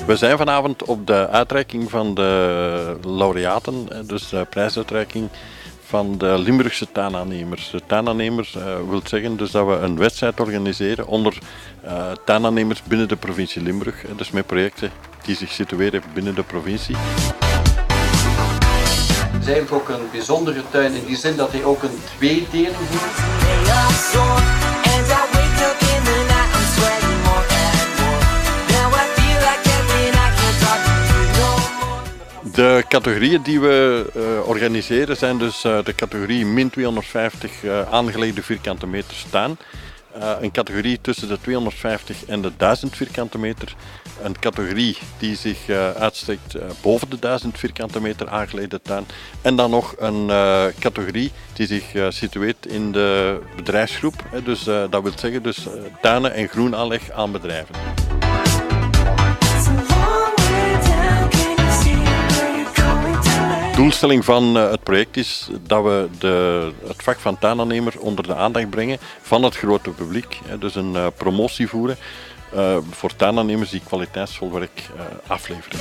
We zijn vanavond op de uitreiking van de laureaten, dus de prijsuitreiking van de Limburgse tuinaannemers. De tuinaannemers wil zeggen dus dat we een wedstrijd organiseren onder tuinaannemers binnen de provincie Limburg. Dus met projecten die zich situeren binnen de provincie. Het is eigenlijk ook een bijzondere tuin in die zin dat hij ook een tweedeling heeft. De categorieën die we organiseren zijn dus de categorie min 250 aangelegde vierkante meters tuin. Een categorie tussen de 250 en de 1000 vierkante meter. Een categorie die zich uitstrekt boven de 1000 vierkante meter aangelegde tuin. En dan nog een categorie die zich situeert in de bedrijfsgroep. Dus dat wil zeggen dus tuinen en groenaanleg aan bedrijven. De doelstelling van het project is dat we het vak van tuinaannemer onder de aandacht brengen van het grote publiek. Dus een promotie voeren voor tuinaannemers die kwaliteitsvol werk afleveren.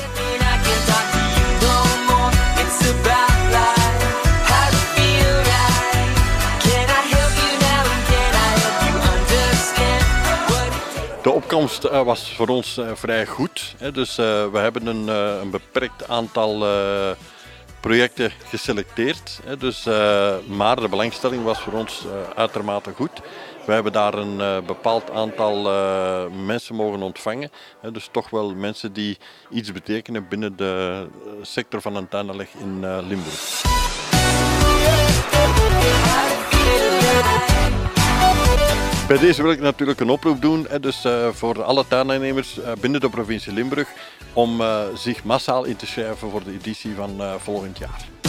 De opkomst was voor ons vrij goed. Dus we hebben een beperkt aantal projecten geselecteerd, maar de belangstelling was voor ons uitermate goed. We hebben daar een bepaald aantal mensen mogen ontvangen, dus toch wel mensen die iets betekenen binnen de sector van een tuinaanleg in Limburg. Bij deze wil ik natuurlijk een oproep doen, dus voor alle tuinaannemers binnen de provincie Limburg, om zich massaal in te schrijven voor de editie van volgend jaar.